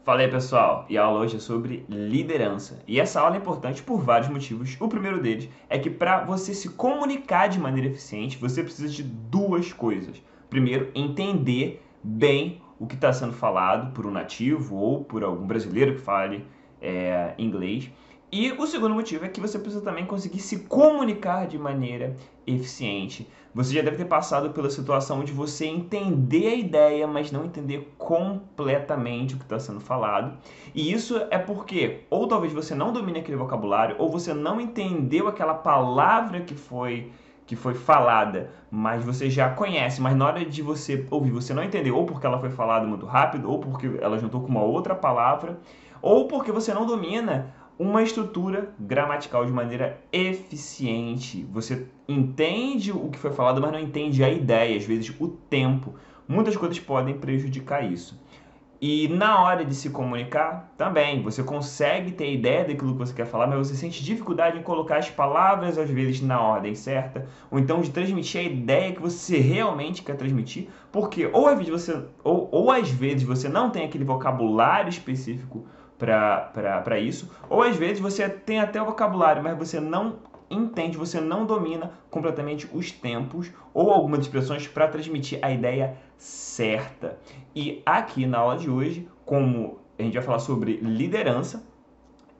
Fala aí, pessoal, e a aula hoje é sobre liderança. E essa aula é importante por vários motivos. O primeiro deles é que para você se comunicar de maneira eficiente, você precisa de duas coisas. Primeiro, entender bem o que está sendo falado por um nativo ou por algum brasileiro que fale inglês. E o segundo motivo é que você precisa também conseguir se comunicar de maneira eficiente. Você já deve ter passado pela situação de você entender a ideia, mas não entender completamente o que está sendo falado. E isso é porque, ou talvez você não domine aquele vocabulário, ou você não entendeu aquela palavra que foi falada, mas você já conhece, mas na hora de você ouvir, você não entendeu, ou porque ela foi falada muito rápido, ou porque ela juntou com uma outra palavra, ou porque você não domina uma estrutura gramatical de maneira eficiente. Você entende o que foi falado, mas não entende a ideia, às vezes o tempo. Muitas coisas podem prejudicar isso. E na hora de se comunicar, também, você consegue ter ideia daquilo que você quer falar, mas você sente dificuldade em colocar as palavras, às vezes, na ordem certa, ou então de transmitir a ideia que você realmente quer transmitir, porque ou às vezes você não tem aquele vocabulário específico para isso, ou às vezes você tem até o vocabulário, mas você não entende, você não domina completamente os tempos ou algumas expressões para transmitir a ideia certa. E aqui na aula de hoje, como a gente vai falar sobre liderança,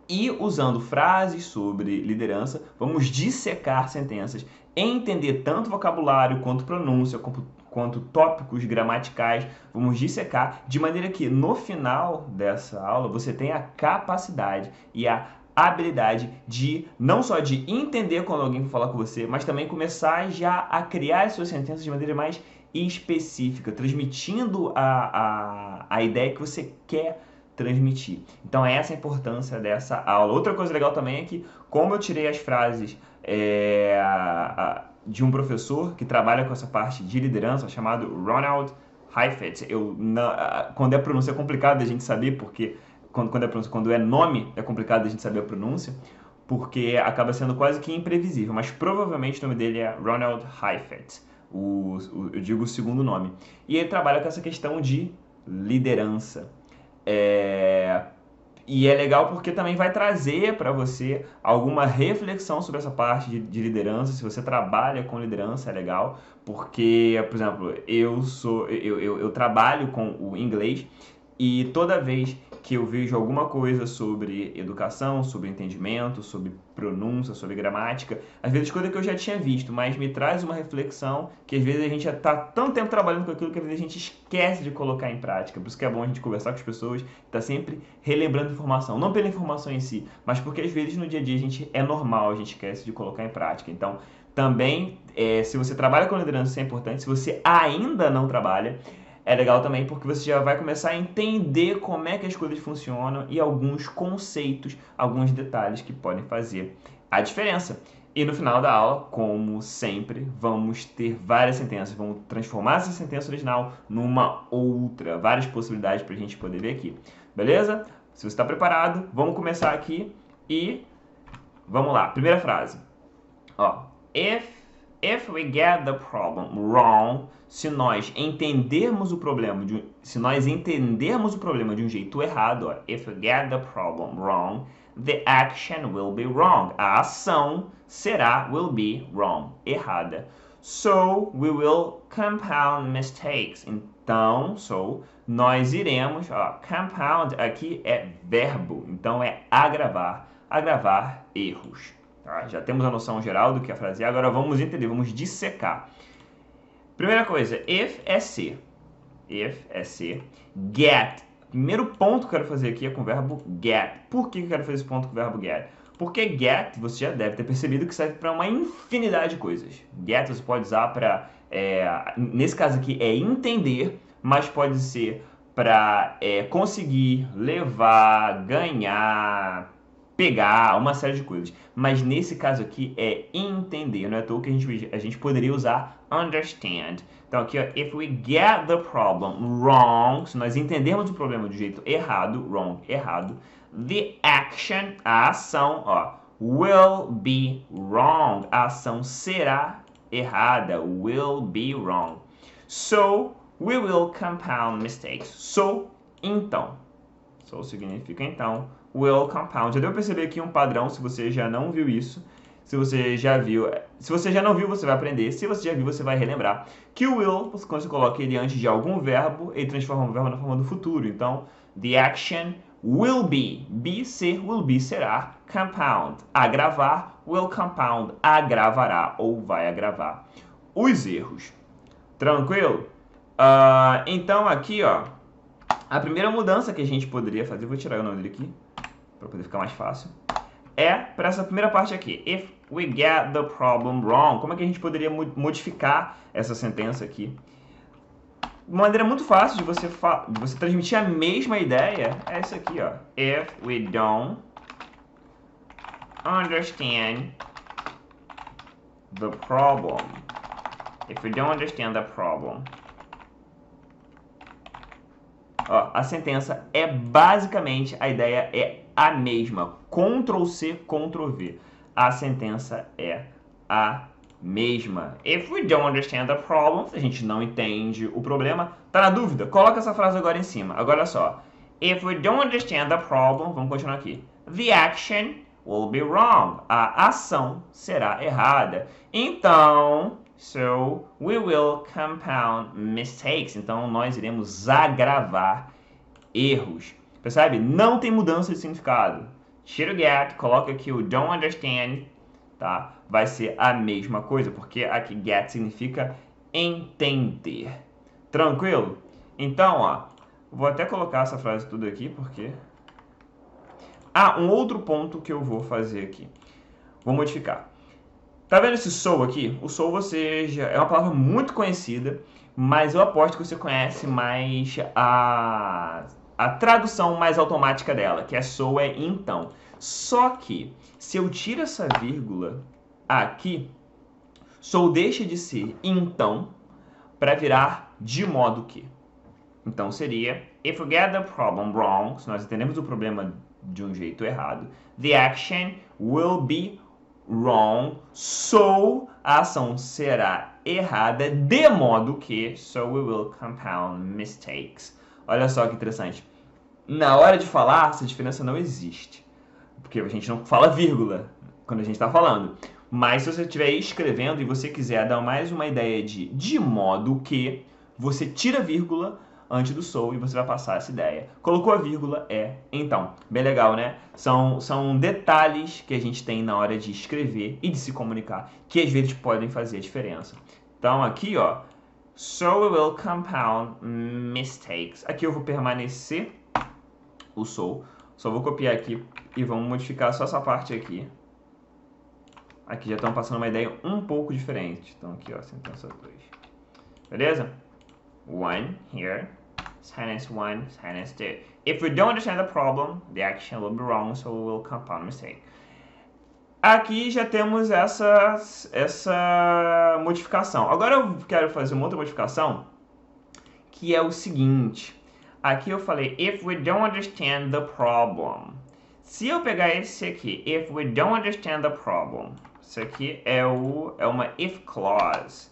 e usando frases sobre liderança, vamos dissecar sentenças, entender tanto vocabulário quanto pronúncia, quanto tópicos gramaticais, vamos dissecar de maneira que no final dessa aula você tenha a capacidade e a habilidade de não só de entender quando alguém falar com você, mas também começar já a criar as suas sentenças de maneira mais específica, transmitindo a ideia que você quer transmitir. Então essa é a importância dessa aula. Outra coisa legal também é que, como eu tirei as frases de um professor que trabalha com essa parte de liderança, chamado Ronald Heifetz, quando é pronúncia é complicado a gente saber, porque quando é nome é complicado a gente saber a pronúncia, porque acaba sendo quase que imprevisível, mas provavelmente o nome dele é Ronald Heifetz, eu digo o segundo nome. E ele trabalha com essa questão de liderança. É, e é legal porque também vai trazer para você alguma reflexão sobre essa parte de liderança. Se você trabalha com liderança, é legal, porque, por exemplo, eu trabalho com o inglês e toda vez que eu vejo alguma coisa sobre educação, sobre entendimento, sobre pronúncia, sobre gramática, às vezes coisa que eu já tinha visto, mas me traz uma reflexão que às vezes a gente já está tanto tempo trabalhando com aquilo que às vezes a gente esquece de colocar em prática. Por isso que é bom a gente conversar com as pessoas, estar sempre relembrando informação, não pela informação em si, mas porque às vezes no dia a dia é normal, a gente esquece de colocar em prática. Então, também, se você trabalha com liderança, isso é importante. Se você ainda não trabalha, é legal também porque você já vai começar a entender como é que as coisas funcionam e alguns conceitos, alguns detalhes que podem fazer a diferença. E no final da aula, como sempre, vamos ter várias sentenças. Vamos transformar essa sentença original numa outra. Várias possibilidades para a gente poder ver aqui. Beleza? Se você está preparado, vamos começar aqui e vamos lá. Primeira frase. Ó, if we get the problem wrong, se nós entendermos o problema de um jeito errado, ó, if we get the problem wrong, the action will be wrong. A ação will be wrong, errada. So we will compound mistakes. Então, nós iremos, ó, compound aqui é verbo, então é agravar erros. Tá? Já temos a noção geral do que a frase é, agora vamos entender, vamos dissecar. Primeira coisa, if é se. If é se. Get. Primeiro ponto que eu quero fazer aqui é com o verbo get. Por que eu quero fazer esse ponto com o verbo get? Porque get, você já deve ter percebido que serve para uma infinidade de coisas. Get você pode usar para, nesse caso aqui, é entender, mas pode ser para conseguir, levar, ganhar, pegar, uma série de coisas. Mas nesse caso aqui é entender, não é à toa que a gente poderia usar understand. Então aqui, ó, if we get the problem wrong, se nós entendermos o problema do jeito errado, wrong, errado, the action, a ação, ó, will be wrong, a ação será errada, will be wrong. So, we will compound mistakes. So, então. So significa então will compound. Já deu para perceber aqui um padrão se você já não viu isso. Se você já viu, se você já não viu, você vai aprender. Se você já viu, você vai relembrar que o will, quando você coloca ele antes de algum verbo, ele transforma o verbo na forma do futuro. Então, the action will be ser, will be será, compound, agravar, will compound, agravará ou vai agravar os erros. Tranquilo? Então aqui, ó, a primeira mudança que a gente poderia fazer, vou tirar o nome dele aqui, para poder ficar mais fácil, é para essa primeira parte aqui. If we get the problem wrong. Como é que a gente poderia modificar essa sentença aqui? Uma maneira muito fácil de você transmitir a mesma ideia é essa aqui, ó. If we don't understand the problem. If we don't understand the problem. Ó, a sentença é basicamente, a ideia é a mesma. Ctrl C, Ctrl V. A sentença é a mesma. If we don't understand the problem, se a gente não entende o problema, tá na dúvida? Coloca essa frase agora em cima. Agora só. If we don't understand the problem, vamos continuar aqui. The action will be wrong. A ação será errada. Então, so we will compound mistakes. Então, nós iremos agravar erros. Percebe? Não tem mudança de significado. Tira o get, coloca aqui o don't understand, tá? Vai ser a mesma coisa, porque aqui get significa entender. Tranquilo? Então, ó, vou até colocar essa frase tudo aqui, porque... um outro ponto que eu vou fazer aqui. Vou modificar. Tá vendo esse so aqui? O so você já... é uma palavra muito conhecida, mas eu aposto que você conhece mais a tradução mais automática dela, que é so é então. Só que, se eu tiro essa vírgula aqui, so deixa de ser então para virar de modo que. Então seria, if we get the problem wrong, se nós entendemos o problema de um jeito errado, the action will be wrong, so a ação será errada, de modo que, so we will compound mistakes. Olha só que interessante. Na hora de falar, essa diferença não existe. Porque a gente não fala vírgula quando a gente está falando. Mas se você estiver escrevendo e você quiser dar mais uma ideia de modo que, você tira a vírgula antes do so e você vai passar essa ideia. Colocou a vírgula, então. Bem legal, né? São detalhes que a gente tem na hora de escrever e de se comunicar, que às vezes podem fazer a diferença. Então aqui, ó, so we will compound mistakes. Aqui eu vou permanecer o so. Só vou copiar aqui e vamos modificar só essa parte aqui. Aqui já estão passando uma ideia um pouco diferente. Então aqui, ó, sentença 2. Beleza? One here. Sentence 1, sentence 2. If we don't understand the problem, the action will be wrong, so we will compound mistake. Aqui já temos essa modificação. Agora eu quero fazer uma outra modificação, que é o seguinte. Aqui eu falei, if we don't understand the problem. Se eu pegar esse aqui, if we don't understand the problem, isso aqui é uma if clause.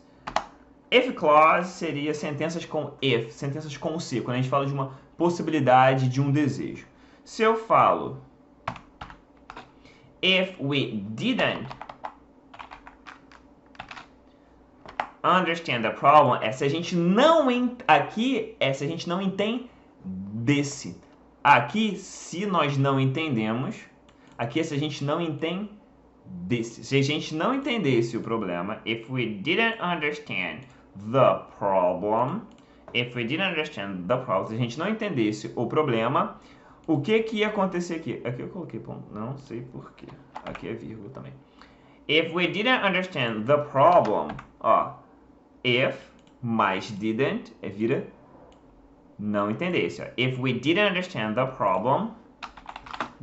If clause seria sentenças com if, sentenças com se, quando a gente fala de uma possibilidade, de um desejo. Se eu falo, if we didn't understand the problem, se a gente não entendesse. Aqui, se nós não entendemos, aqui se a gente não entendesse. Se a gente não entendesse o problema, if we didn't understand the problem, se a gente não entendesse o problema, o que ia acontecer aqui? Aqui eu coloquei ponto, não sei porquê. Aqui é vírgula também. If we didn't understand the problem, ó, if mais didn't, vira não entendesse. Ó. If we didn't understand the problem,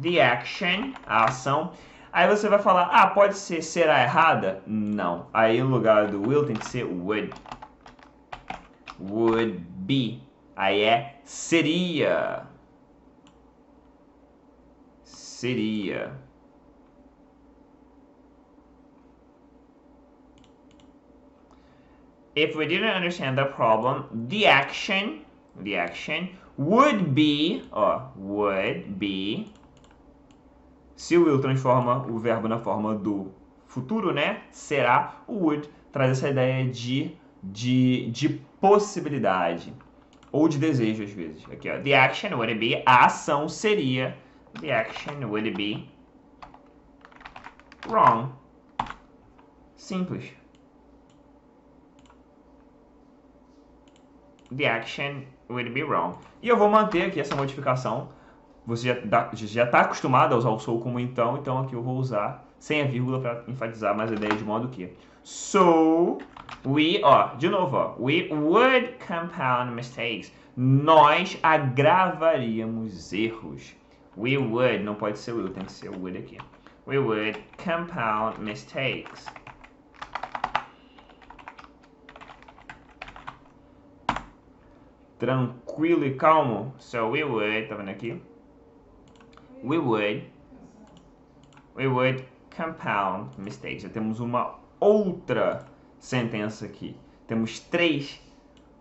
the action, a ação. Aí você vai falar, pode ser será errada? Não. Aí no lugar do will tem que ser would. Would be. Aí é seria. Seria. If we didn't understand the problem, the action Would be, ó, would be. Se o will transforma o verbo na forma do futuro, né? Será. O would traz essa ideia de possibilidade. Ou de desejo, às vezes. Aqui, ó. The action would be. A ação seria. The action would be wrong. Simples. The action would be wrong. E eu vou manter aqui essa modificação. Você já está acostumado a usar o so como então aqui eu vou usar sem a vírgula para enfatizar mais a ideia de modo que. So, we, ó, de novo, ó, we would compound mistakes. Nós agravaríamos erros. We would, não pode ser will, tem que ser would aqui. We would compound mistakes. Tranquilo e calmo. So we would, tá vendo aqui? We would compound mistakes. Já temos uma outra sentença aqui. Temos 3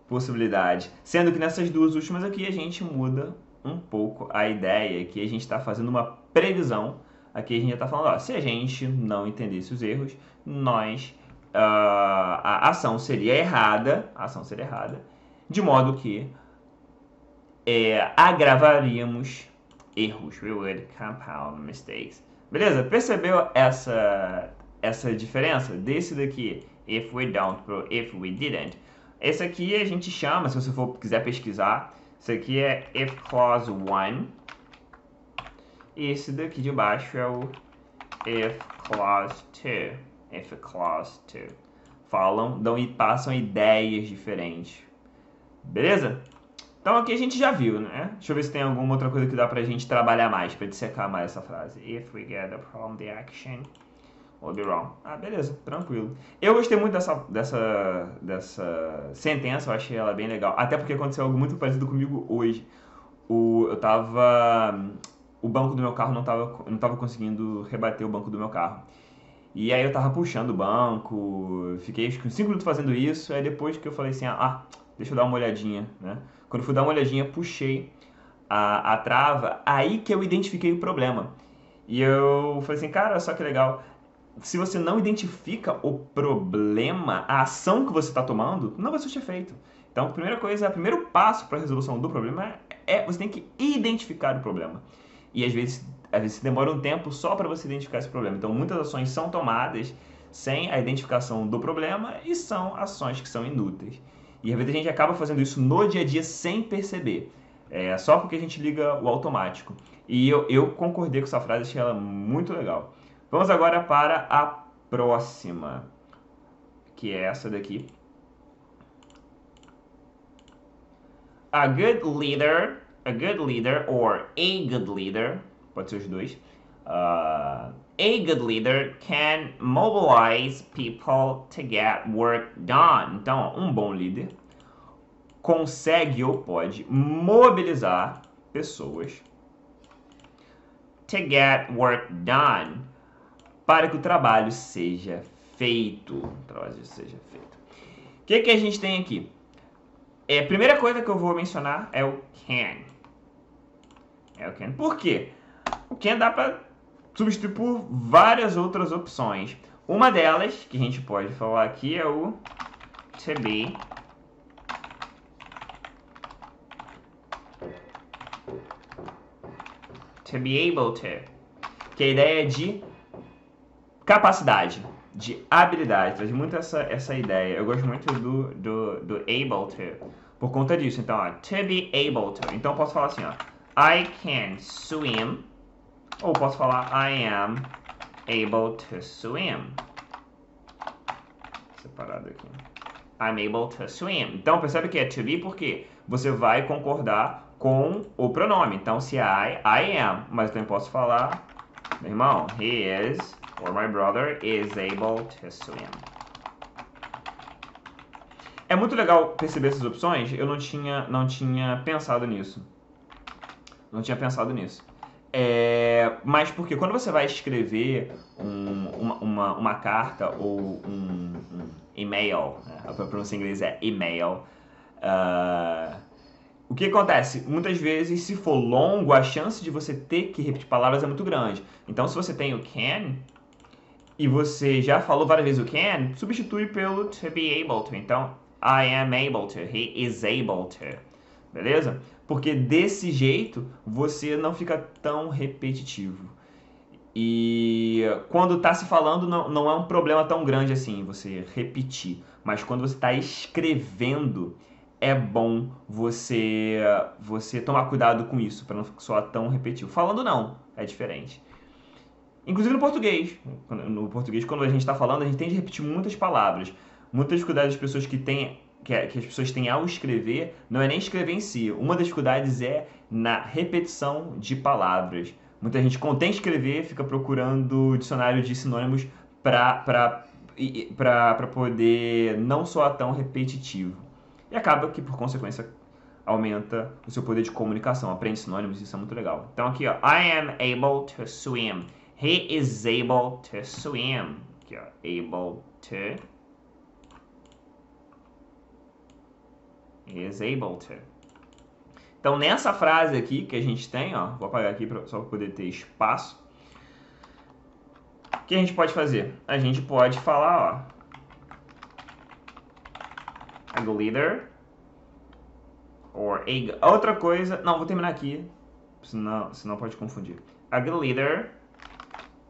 possibilidades. Sendo que nessas duas últimas aqui a gente muda um pouco a ideia. Que a gente está fazendo uma previsão. Aqui a gente já está falando, ó, se a gente não entendesse os erros, a ação seria errada. De modo que agravaríamos erros. We would compound mistakes. Beleza? Percebeu essa diferença? Desse daqui, if we don't, pro if we didn't. Esse aqui a gente chama, se você quiser pesquisar, isso aqui é if clause 1. E esse daqui de baixo é o if clause 2. If clause 2. Dão e passam ideias diferentes. Beleza? Então aqui a gente já viu, né? Deixa eu ver se tem alguma outra coisa que dá pra gente trabalhar mais, pra dissecar mais essa frase. If we get a problem, the action will be wrong. Ah, beleza, tranquilo. Eu gostei muito dessa sentença, eu achei ela bem legal. Até porque aconteceu algo muito parecido comigo hoje. O banco do meu carro não tava conseguindo rebater o banco do meu carro. E aí eu tava puxando o banco, fiquei 5 minutos fazendo isso, aí depois que eu falei assim, deixa eu dar uma olhadinha, né? Quando eu fui dar uma olhadinha, puxei a trava, aí que eu identifiquei o problema. E eu falei assim, cara, só que legal. Se você não identifica o problema, a ação que você está tomando, não vai surtir efeito. Então, a primeira coisa, o primeiro passo para a resolução do problema é você tem que identificar o problema. E às vezes demora um tempo só para você identificar esse problema. Então, muitas ações são tomadas sem a identificação do problema e são ações que são inúteis. E às vezes a gente acaba fazendo isso no dia a dia sem perceber. Só porque a gente liga o automático. E eu concordei com essa frase, achei ela muito legal. Vamos agora para a próxima, que é essa daqui. A good leader or a good leader, pode ser os dois. A good leader can mobilize people to get work done. Então, um bom líder consegue ou pode mobilizar pessoas to get work done para que o trabalho seja feito. O que a gente tem aqui? A primeira coisa que eu vou mencionar é o can. Por quê? O can dá para substituir por várias outras opções. Uma delas, que a gente pode falar aqui, é o to be. To be able to. Que é a ideia de capacidade, de habilidade. Traz muito essa ideia. Eu gosto muito do able to. Por conta disso. Então, ó, to be able to. Então, eu posso falar assim, ó. I can swim. Ou posso falar I am able to swim. Separado aqui. I'm able to swim. Então, percebe que é to be porque você vai concordar com o pronome. Então, se é I am. Mas eu também posso falar, meu irmão, he is, or my brother is able to swim. É muito legal perceber essas opções. Eu não tinha pensado nisso. Mas porque quando você vai escrever uma carta ou um e-mail, né? A pronúncia em inglês é e-mail, O que acontece? Muitas vezes, se for longo, a chance de você ter que repetir palavras é muito grande. Então, se você tem o can e você já falou várias vezes o can, substitui pelo to be able to. Então, I am able to, he is able to. Beleza? Porque desse jeito você não fica tão repetitivo. E quando está se falando, não é um problema tão grande assim você repetir. Mas quando você está escrevendo, é bom você tomar cuidado com isso, para não soar tão repetitivo. Falando não, é diferente. Inclusive no português. No português, quando a gente está falando, a gente tem de repetir muitas palavras. Muitas dificuldades das pessoas que as pessoas têm ao escrever não é nem escrever em si. Uma das dificuldades é na repetição de palavras. Muita gente, quando tem que escrever, fica procurando dicionário de sinônimos para poder não soar tão repetitivo. E acaba que, por consequência, aumenta o seu poder de comunicação. Aprende sinônimos, isso é muito legal. Então aqui, ó, I am able to swim. He is able to swim. Aqui, ó, able to. He is able to. Então, nessa frase aqui que a gente tem, ó, vou apagar aqui só para poder ter espaço. O que a gente pode fazer? A gente pode falar, ó, a glitter, or a... Outra coisa... Não, vou terminar aqui, senão pode confundir. A glitter,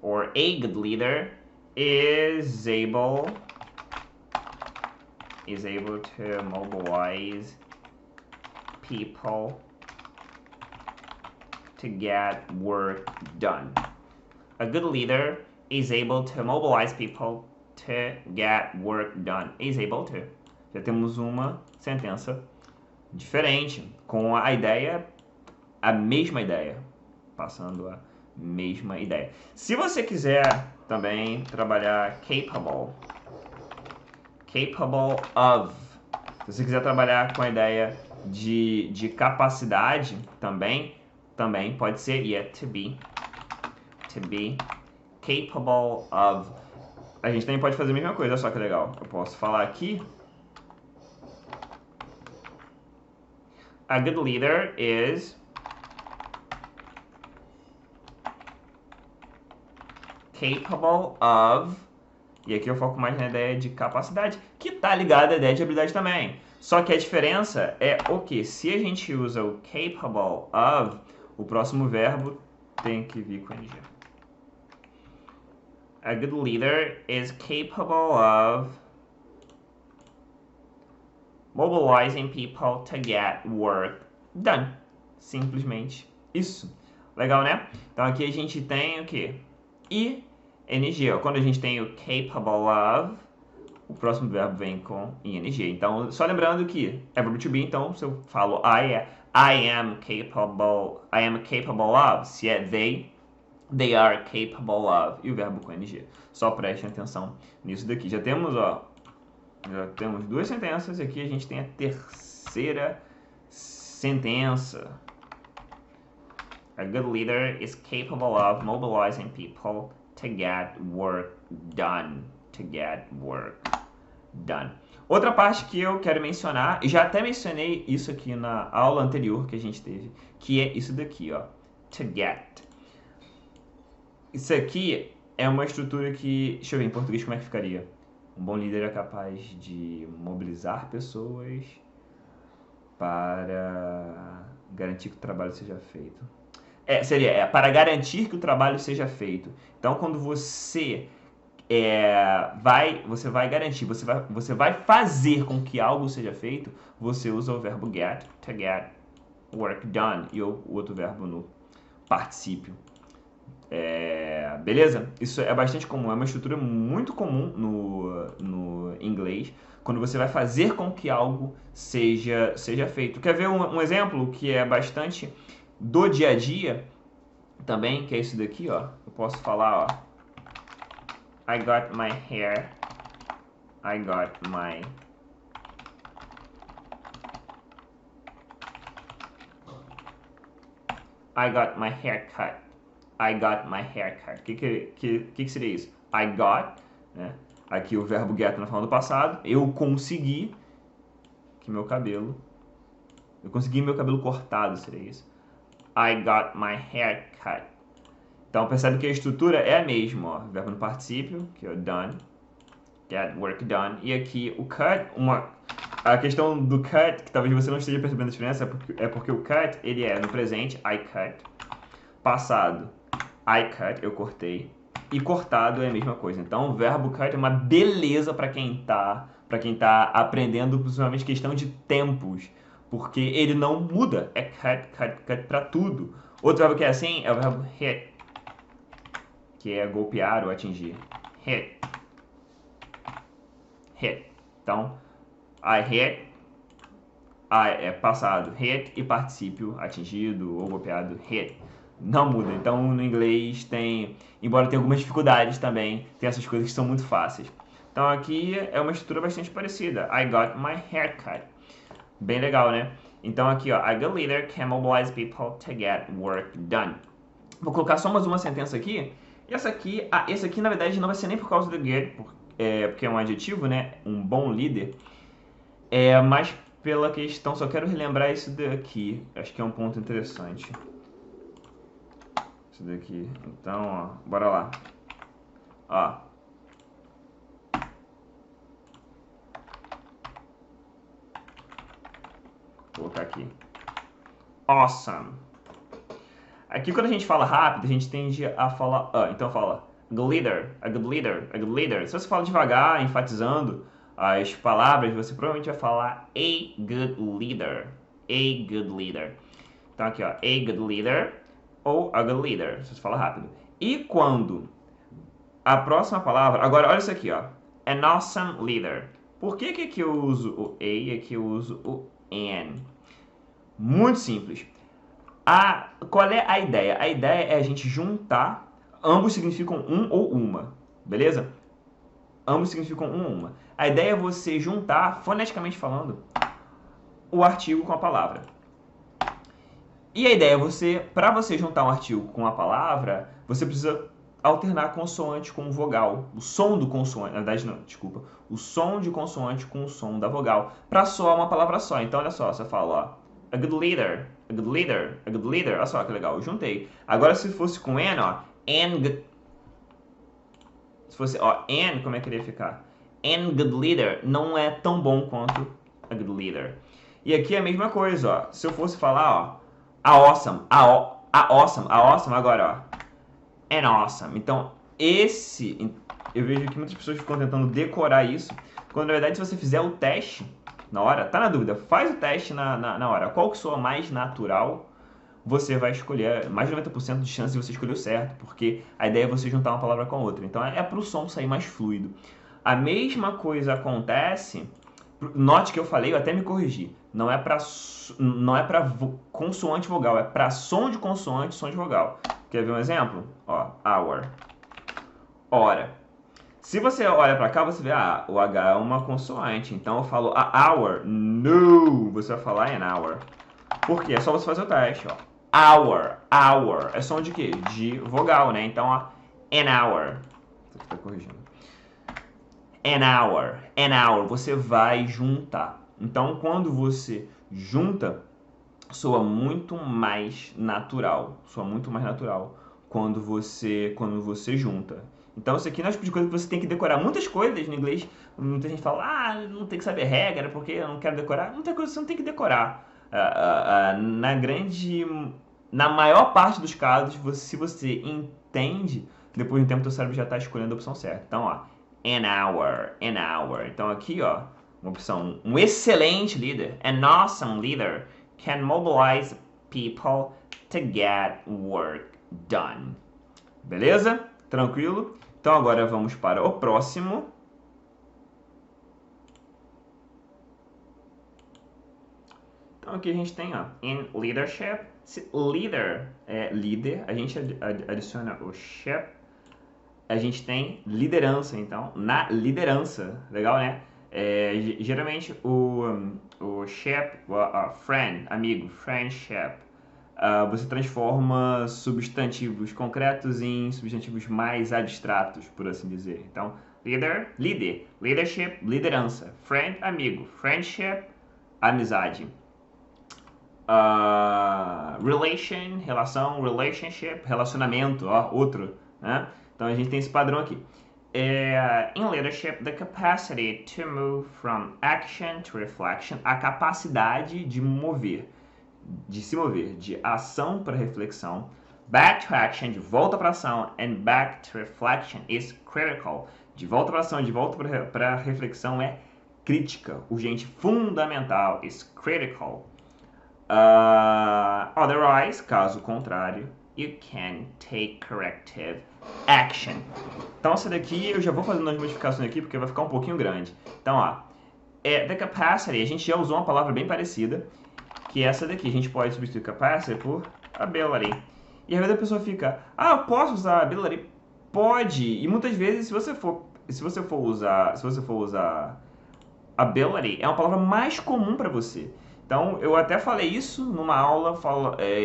or a good leader, is able to mobilize people to get work done. A good leader is able to mobilize people to get work done. Is able to. Já temos uma sentença diferente, com a ideia, a mesma ideia. Passando a mesma ideia. Se você quiser também trabalhar capable of, se você quiser trabalhar com a ideia de capacidade também pode ser to be capable of. A gente também pode fazer a mesma coisa, olha só que legal. Eu posso falar aqui, a good leader is capable of, e aqui eu foco mais na ideia de capacidade, que está ligada à ideia de habilidade também. Só que a diferença é o que? Se a gente usa o capable of, o próximo verbo tem que vir com ing. A good leader is capable of mobilizing people to get work done. Simplesmente isso. Legal, né? Então aqui a gente tem o que? ing. Quando a gente tem o capable of, o próximo verbo vem com ing. Então, só lembrando que é verbo to be, então se eu falo I am capable of, se é they are capable of, e o verbo com ing. Só preste atenção nisso daqui. Já temos duas sentenças, aqui a gente tem a terceira sentença. A good leader is capable of mobilizing people to get work done. Outra parte que eu quero mencionar, e já até mencionei isso aqui na aula anterior que a gente teve, que é isso daqui, ó, to get. Isso aqui é uma estrutura que, deixa eu ver em português como é que ficaria. Um bom líder é capaz de mobilizar pessoas para garantir que o trabalho seja feito. Seria para garantir que o trabalho seja feito. Então, quando você vai garantir, você vai fazer com que algo seja feito, você usa o verbo get, to get work done, e o outro verbo no particípio. Beleza? Isso é bastante comum, é uma estrutura muito comum no inglês, quando você vai fazer com que algo seja feito. Quer ver um exemplo que é bastante do dia a dia também, que é isso daqui, ó. Eu posso falar, ó, I got my hair cut. I got my hair cut. Que seria isso? I got, né? Aqui o verbo get na forma do passado. Eu consegui que meu cabelo Eu consegui meu cabelo cortado, seria isso. I got my hair cut. Então percebe que a estrutura é a mesma, ó. Verbo no particípio, que é o done. Get work done. E aqui o cut, a questão do cut, que talvez você não esteja percebendo a diferença, é porque o cut, ele é no presente, I cut. Passado, I cut, eu cortei. E cortado é a mesma coisa. Então o verbo cut é uma beleza para quem tá aprendendo, principalmente questão de tempos. Porque ele não muda. É cut, cut, cut para tudo. Outro verbo que é assim é o verbo hit, que é golpear ou atingir. Hit. Hit. Então, I hit, I é passado, hit, e particípio atingido ou golpeado, hit. Não muda. Então, no inglês tem, embora tenha algumas dificuldades também, tem essas coisas que são muito fáceis. Então, aqui é uma estrutura bastante parecida. I got my haircut. Bem legal, né? Então, aqui, ó, a good leader can mobilize people to get work done. Vou colocar só mais uma sentença aqui. Esse aqui, na verdade, não vai ser nem por causa do get, porque é um adjetivo, né? Um bom líder. Mas pela questão, só quero relembrar isso daqui. Acho que é um ponto interessante. Isso daqui. Então, ó, bora lá. Ó. Vou colocar aqui. Awesome. Aqui quando a gente fala rápido, a gente tende a falar então fala good leader, a good leader, a good leader. Se você fala devagar, enfatizando as palavras, você provavelmente vai falar a good leader. A good leader. Então aqui, ó, a good leader ou a good leader, se você fala rápido. E quando a próxima palavra, agora olha isso aqui, ó, an awesome leader. Por que aqui eu uso o a e aqui eu uso o an? Muito simples. Qual é a ideia? A ideia é a gente juntar, ambos significam um ou uma, beleza? Ambos significam um ou uma. A ideia é você juntar, foneticamente falando, o artigo com a palavra. E a ideia é para você juntar um artigo com a palavra, você precisa alternar consoante com vogal. O som do consoante, na verdade não, desculpa. O som de consoante com o som da vogal, para soar uma palavra só. Então olha só, você fala, ó, a good leader, a good leader, a good leader. Olha só que legal, eu juntei. Agora se fosse com N, ó, se fosse, ó, N, como é que iria ficar? N good leader não é tão bom quanto a good leader. E aqui é a mesma coisa, ó. Se eu fosse falar, ó, a awesome, agora, ó, an awesome. Então, eu vejo que muitas pessoas ficam tentando decorar isso, quando na verdade se você fizer o teste na hora, tá na dúvida, faz o teste na hora. Qual que soa mais natural, você vai escolher, mais de 90% de chance de você escolher o certo, porque a ideia é você juntar uma palavra com a outra. Então é para o som sair mais fluido. A mesma coisa acontece, note que eu falei, eu até me corrigi, não é para consoante vogal, é para som de consoante, som de vogal. Quer ver um exemplo? Ó, hour. Hora. Se você olha para cá, você vê, o H é uma consoante. Então eu falo a hour. No! Você vai falar an hour. Por quê? É só você fazer o teste, ó. Hour, hour. É som de quê? De vogal, né? Então, ó, an hour. Isso aqui tá corrigindo. An hour. Você vai juntar. Então, quando você junta, soa muito mais natural. Soa muito mais natural quando você junta. Então, isso aqui não é o tipo de coisa que você tem que decorar. Muitas coisas no inglês, muita gente fala, não tem que saber regra, porque eu não quero decorar. Muita coisa você não tem que decorar. Na maior parte dos casos, se você entende, depois de um tempo, teu cérebro já está escolhendo a opção certa. Então, ó, an hour. Então, aqui, ó, uma opção, um excelente líder, an awesome leader, can mobilize people to get work done. Beleza? Tranquilo? Então agora vamos para o próximo. Então aqui a gente tem, ó, in leadership. Se leader é líder, a gente adiciona o ship. A gente tem liderança, então, na liderança. Legal, né? Geralmente o ship, friend, amigo, friendship. Você transforma substantivos concretos em substantivos mais abstratos, por assim dizer. Então, líder, leadership, liderança. Friend, amigo. Friendship, amizade. Relation, relação, relationship, relacionamento, ó, outro, né? Então a gente tem esse padrão aqui. In leadership, the capacity to move from action to reflection, a capacidade de mover, de se mover de ação para reflexão, back to action, de volta para ação, and back to reflection is critical. De volta para ação, de volta para reflexão é crítica, urgente, fundamental, is critical. Otherwise, caso contrário, you can take corrective action. Então, essa daqui eu já vou fazendo as modificações aqui porque vai ficar um pouquinho grande. Então, ó, the capacity, a gente já usou uma palavra bem parecida, que é essa daqui. A gente pode substituir capacity por ability. E às vezes a pessoa fica, eu posso usar ability? Pode. E muitas vezes, se você for usar ability, é uma palavra mais comum para você. Então, eu até falei isso numa aula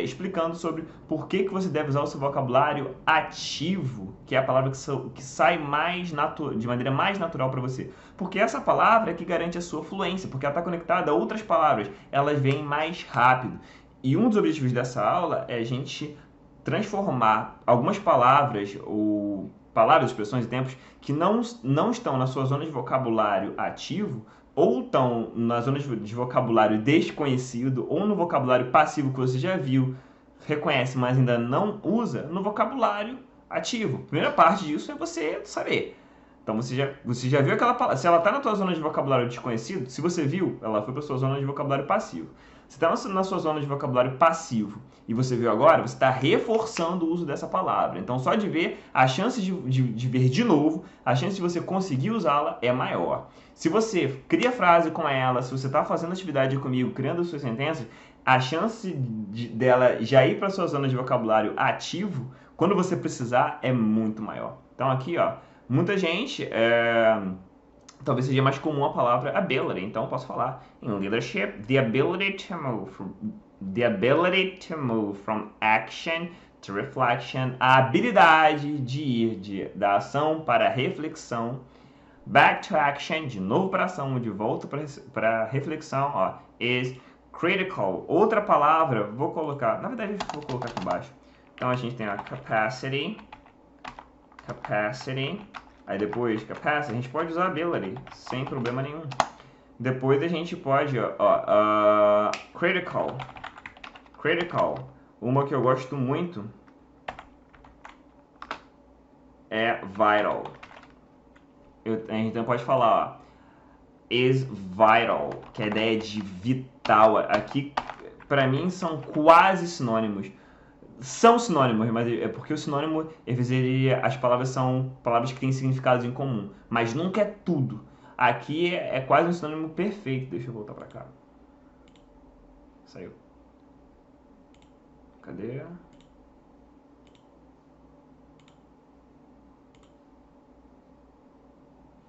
explicando sobre por que você deve usar o seu vocabulário ativo, que é a palavra que sai de maneira mais natural para você. Porque essa palavra é que garante a sua fluência, porque ela está conectada a outras palavras, elas vêm mais rápido. E um dos objetivos dessa aula é a gente transformar algumas palavras, ou palavras, expressões e tempos, que não estão na sua zona de vocabulário ativo, ou estão na zona de vocabulário desconhecido, ou no vocabulário passivo que você já viu, reconhece, mas ainda não usa, no vocabulário ativo. A primeira parte disso é você saber. Então você já viu aquela palavra. Se ela está na tua zona de vocabulário desconhecido, se você viu, ela foi para a sua zona de vocabulário passivo. Se está na sua zona de vocabulário passivo e você viu agora, você está reforçando o uso dessa palavra. Então, só de ver, a chance de ver de novo, a chance de você conseguir usá-la é maior. Se você cria frase com ela, se você está fazendo atividade comigo, criando suas sentenças, a chance dela já ir para a sua zona de vocabulário ativo, quando você precisar, é muito maior. Então, aqui, ó, muita gente... talvez seja mais comum a palavra ability, então posso falar in leadership, the ability to move from action to reflection, a habilidade de ir da ação para a reflexão, back to action, de novo para ação, de volta para reflexão, ó, is critical. Outra palavra, vou colocar, na verdade vou colocar aqui embaixo. Então a gente tem a capacity, aí depois capacity, a gente pode usar ability, sem problema nenhum. Depois a gente pode, critical. Uma que eu gosto muito é vital. A gente então pode falar, is vital, que é a ideia de vital. Aqui, pra mim, são quase sinônimos. São sinônimos, mas é porque o sinônimo, às vezes, as palavras são palavras que têm significados em comum, mas nunca é tudo. Aqui é quase um sinônimo perfeito. Deixa eu voltar pra cá. Saiu. Cadê?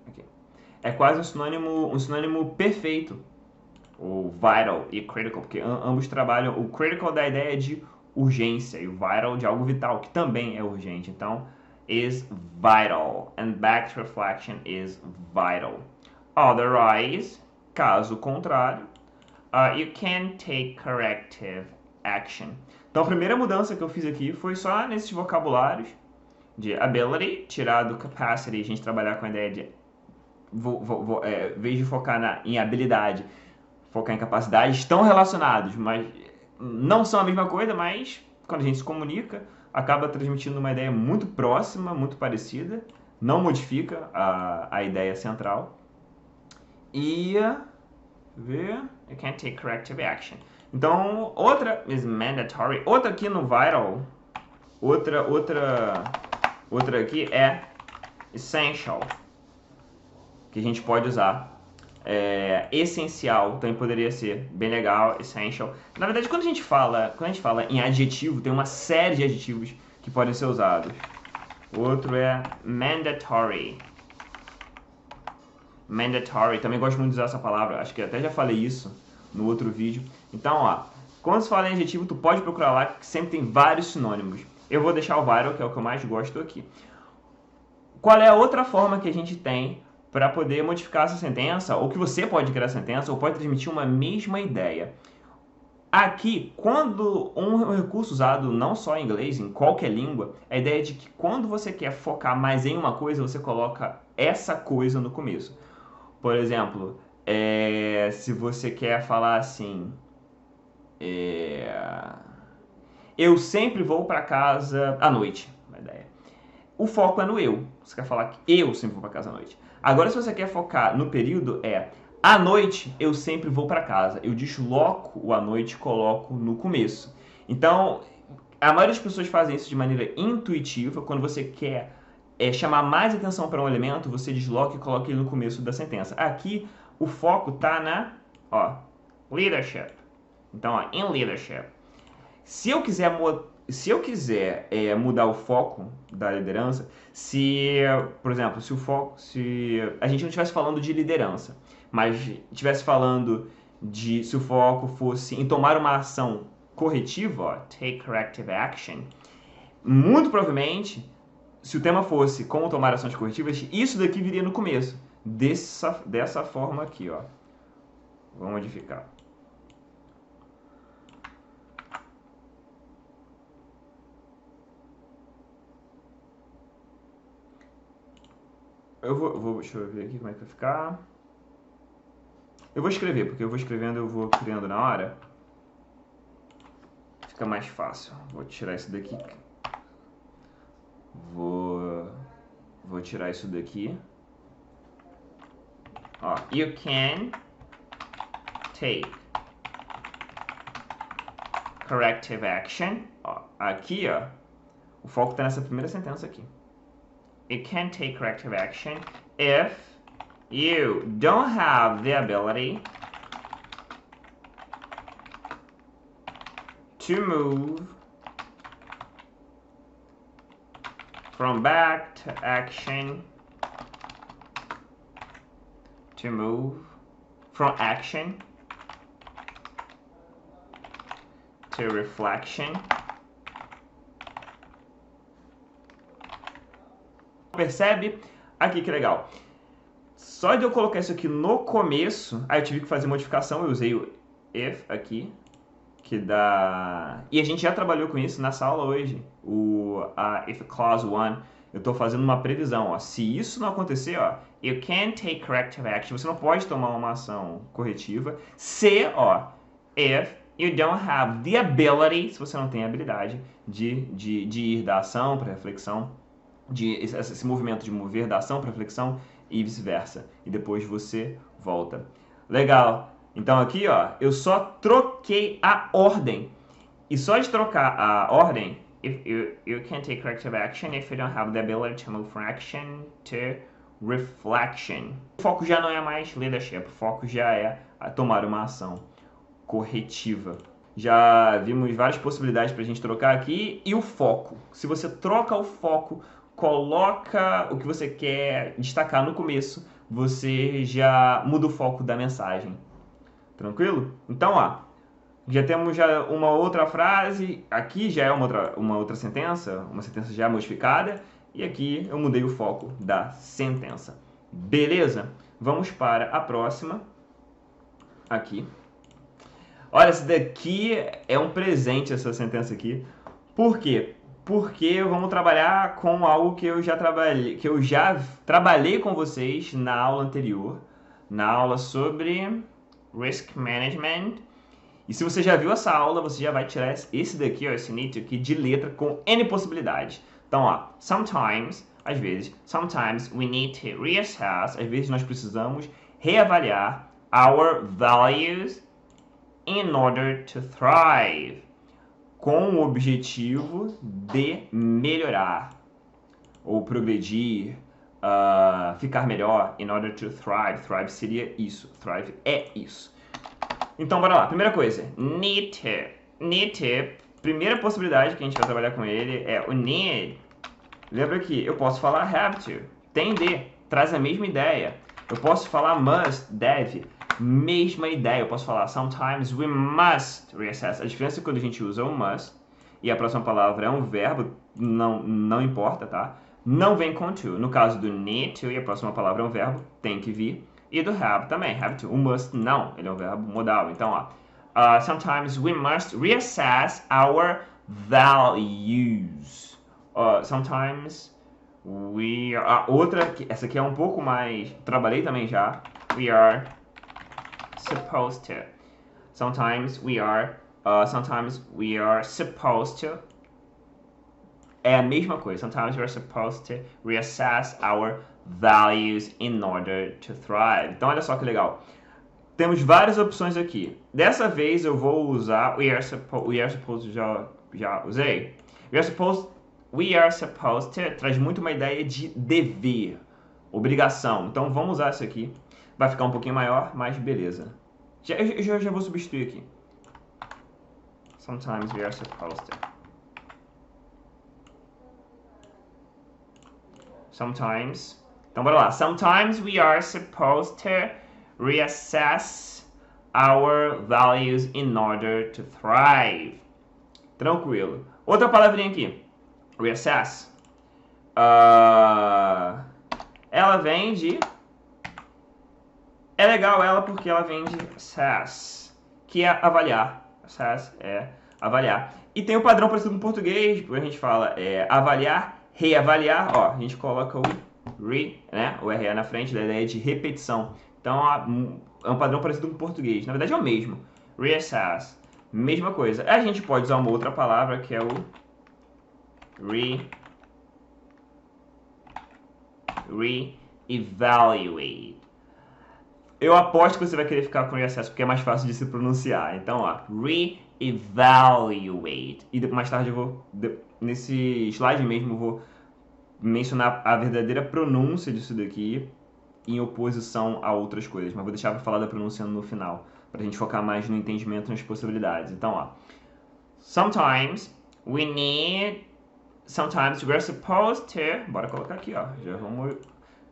Aqui. É quase um sinônimo perfeito. O vital e critical, porque ambos trabalham. O critical da ideia de urgência e o vital de algo vital, que também é urgente. Então, is vital. And back to reflection is vital. Otherwise, caso contrário, you can take corrective action. Então, a primeira mudança que eu fiz aqui foi só nesses vocabulários de ability, tirar do capacity, a gente trabalhar com a ideia de, em vez de focar em habilidade, focar em capacidade, estão relacionados, mas não são a mesma coisa, mas quando a gente se comunica, acaba transmitindo uma ideia muito próxima, muito parecida, não modifica a ideia central. E, you can't take corrective action. Então, outra is mandatory. Outra aqui no vital, outra aqui é essential, que a gente pode usar. Essencial também poderia ser bem legal, essential. Na verdade, quando a gente fala em adjetivo, tem uma série de adjetivos que podem ser usados. Outro é mandatory. Mandatory, também gosto muito de usar essa palavra, acho que até já falei isso no outro vídeo. Então, ó, quando se fala em adjetivo, tu pode procurar lá, que sempre tem vários sinônimos. Eu vou deixar o vital, que é o que eu mais gosto aqui. Qual é a outra forma que a gente tem para poder modificar essa sentença, ou que você pode criar a sentença, ou pode transmitir uma mesma ideia? Aqui, quando um recurso usado não só em inglês, em qualquer língua, a ideia é de que quando você quer focar mais em uma coisa, você coloca essa coisa no começo. Por exemplo, se você quer falar assim, eu sempre vou para casa à noite, uma ideia. O foco é no eu. Você quer falar que eu sempre vou para casa à noite. Agora, se você quer focar no período, à noite eu sempre vou para casa. Eu desloco o à noite e coloco no começo. Então, a maioria das pessoas fazem isso de maneira intuitiva. Quando você quer chamar mais atenção para um elemento, você desloca e coloca ele no começo da sentença. Aqui, o foco está na leadership. Então, in leadership. Se eu quiser mudar o foco da liderança, por exemplo, se a gente não estivesse falando de liderança, mas estivesse falando se o foco fosse em tomar uma ação corretiva, take corrective action, muito provavelmente, se o tema fosse como tomar ações corretivas, isso daqui viria no começo, dessa forma aqui, ó. Vamos modificar. Deixa eu ver aqui como é que vai ficar. Eu vou escrever, porque eu vou escrevendo, eu vou criando na hora. Fica mais fácil. Vou tirar isso daqui. Vou tirar isso daqui. Ó, you can take corrective action. Ó, aqui, ó, o foco está nessa primeira sentença aqui. You can take corrective action if you don't have the ability to move from back to action, to move from action to reflection. Percebe? Aqui que legal. Só de eu colocar isso aqui no começo, aí eu tive que fazer modificação, eu usei o if aqui, que dá... E a gente já trabalhou com isso nessa aula hoje, a if clause 1. Eu estou fazendo uma previsão, ó. Se isso não acontecer, ó, you can't take corrective action, você não pode tomar uma ação corretiva, se, ó, if you don't have the ability, se você não tem a habilidade de ir da ação para reflexão, esse movimento de mover da ação para reflexão e vice-versa. E depois você volta. Legal. Então aqui, ó, eu só troquei a ordem. E só de trocar a ordem, you can take corrective action if you don't have the ability to move from action to reflection. O foco já não é mais leadership, o foco já é tomar uma ação corretiva. Já vimos várias possibilidades para a gente trocar aqui. E o foco. Se você troca o foco, coloca o que você quer destacar no começo, você já muda o foco da mensagem. Tranquilo? Então, ó, já temos uma outra frase, aqui já é uma outra sentença, uma sentença já modificada, e aqui eu mudei o foco da sentença. Beleza? Vamos para a próxima. Aqui. Olha, essa daqui é um presente, essa sentença aqui. Por quê? Porque vamos trabalhar com algo que eu já trabalhei com vocês na aula anterior, na aula sobre Risk Management. E se você já viu essa aula, você já vai tirar esse daqui, ó, esse need aqui de letra com N possibilidades. Então, ó, às vezes, sometimes we need to reassess, às vezes nós precisamos reavaliar our values in order to thrive, com o objetivo de melhorar ou progredir, ficar melhor, in order to thrive. Thrive seria isso, thrive é isso. Então, bora lá. Primeira coisa, need to. Need to, primeira possibilidade que a gente vai trabalhar com ele é o need. Lembra que eu posso falar have to, tem de, traz a mesma ideia. Eu posso falar must, deve, mesma ideia. Eu posso falar sometimes we must reassess. A diferença é quando a gente usa o must e a próxima palavra é um verbo, não importa, tá? Não vem com to. No caso do need to e a próxima palavra é um verbo, tem que vir. E do have também, have to. O must não, ele é um verbo modal. Então, ó, Sometimes we must reassess our values. Sometimes we are... essa aqui é um pouco mais... Trabalhei também já. We are supposed to. Sometimes we are supposed to. É a mesma coisa. Sometimes we are supposed to reassess our values in order to thrive. Então, olha só que legal. Temos várias opções aqui. Dessa vez eu vou usar we are supposed já usei. We are supposed to traz muito uma ideia de dever, obrigação. Então vamos usar isso aqui. Vai ficar um pouquinho maior, mas beleza. Já vou substituir aqui. Sometimes we are supposed to. Sometimes. Então bora lá. Sometimes we are supposed to reassess our values in order to thrive. Tranquilo. Outra palavrinha aqui. Reassess. Ela vem de... É legal ela porque ela vem de assess, que é avaliar. Assess é avaliar. E tem o padrão parecido com o português, porque a gente fala avaliar, reavaliar. Ó, a gente coloca o re, né? O RE na frente da ideia de repetição. Então, é um padrão parecido com o português. Na verdade, é o mesmo. Reassess. Mesma coisa. A gente pode usar uma outra palavra, que é o re-evaluate. Eu aposto que você vai querer ficar com reassess, porque é mais fácil de se pronunciar. Então, ó, re-evaluate. E mais tarde eu vou, nesse slide mesmo, eu vou mencionar a verdadeira pronúncia disso daqui, em oposição a outras coisas, mas vou deixar para falar da pronúncia no final, para a gente focar mais no entendimento nas possibilidades. Então, ó, sometimes we're supposed to, bora colocar aqui, ó, já vamos,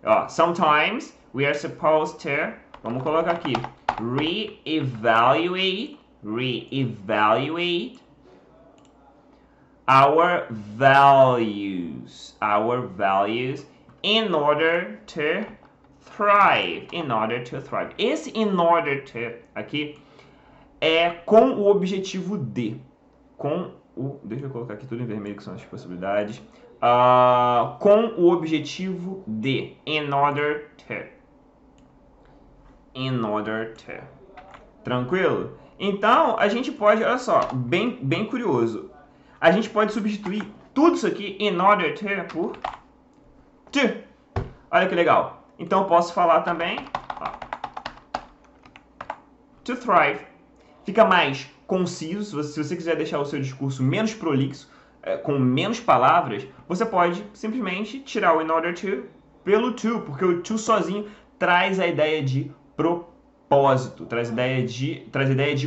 ó, sometimes we are supposed to, vamos colocar aqui, reevaluate our values in order to thrive. Esse in order to aqui é com o objetivo de. Deixa eu colocar aqui tudo em vermelho, que são as possibilidades. Com o objetivo de. In order to. Tranquilo? Então, a gente pode, olha só, bem curioso. A gente pode substituir tudo isso aqui, in order to, por to. Olha que legal. Então, eu posso falar também, ó, to thrive. Fica mais conciso. Se você quiser deixar o seu discurso menos prolixo, com menos palavras, você pode simplesmente tirar o in order to pelo to, porque o to sozinho traz a ideia de propósito, traz ideia de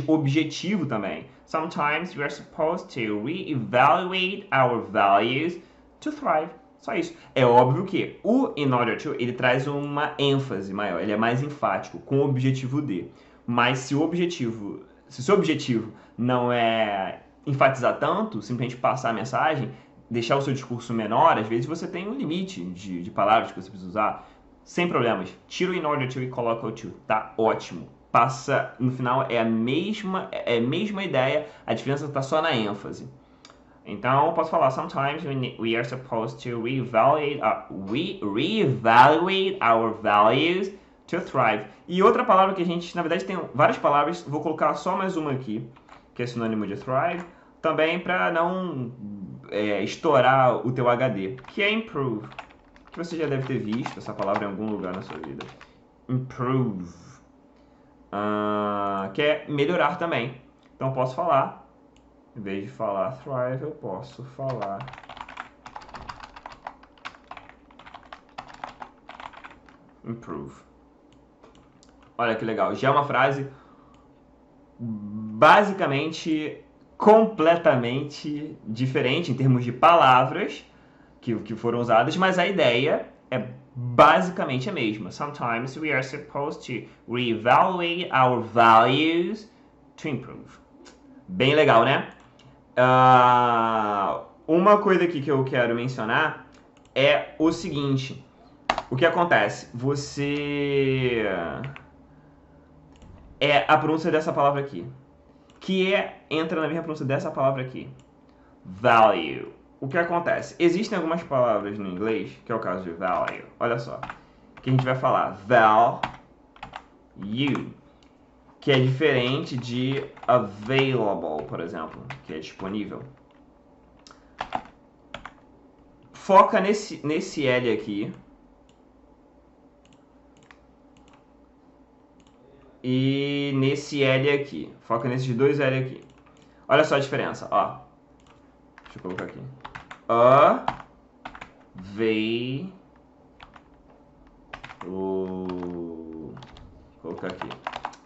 objetivo também. Sometimes we are supposed to reevaluate our values to thrive. Só isso. É óbvio que o in order to, ele traz uma ênfase maior, ele é mais enfático, com o objetivo de. Mas se o seu objetivo não é enfatizar tanto, simplesmente passar a mensagem, deixar o seu discurso menor, às vezes você tem um limite de palavras que você precisa usar, sem problemas. Tira o in order to e coloca o to. Tá ótimo. Passa, no final, é a mesma ideia, a diferença está só na ênfase. Então, eu posso falar, sometimes we are supposed to reevaluate our values to thrive. E outra palavra que a gente, na verdade, tem várias palavras, vou colocar só mais uma aqui, que é sinônimo de thrive, também para não estourar o teu HD, que é improve, que você já deve ter visto essa palavra em algum lugar na sua vida. Improve, que é melhorar também. Então, eu posso falar, em vez de falar thrive, eu posso falar improve. Olha que legal. Já é uma frase basicamente completamente diferente em termos de palavras que foram usadas, mas a ideia é basicamente a mesma. Sometimes we are supposed to reevaluate our values to improve. Bem legal, né? Uma coisa aqui que eu quero mencionar é o seguinte. O que acontece? Você... a pronúncia dessa palavra aqui. entra na mesma pronúncia dessa palavra aqui. Value. O que acontece? Existem algumas palavras no inglês, que é o caso de value. Olha só. Que a gente vai falar value, que é diferente de available, por exemplo, que é disponível. Foca nesse L aqui. E nesse L aqui. Foca nesses dois L aqui. Olha só a diferença, ó. Deixa eu colocar aqui. Vou colocar aqui.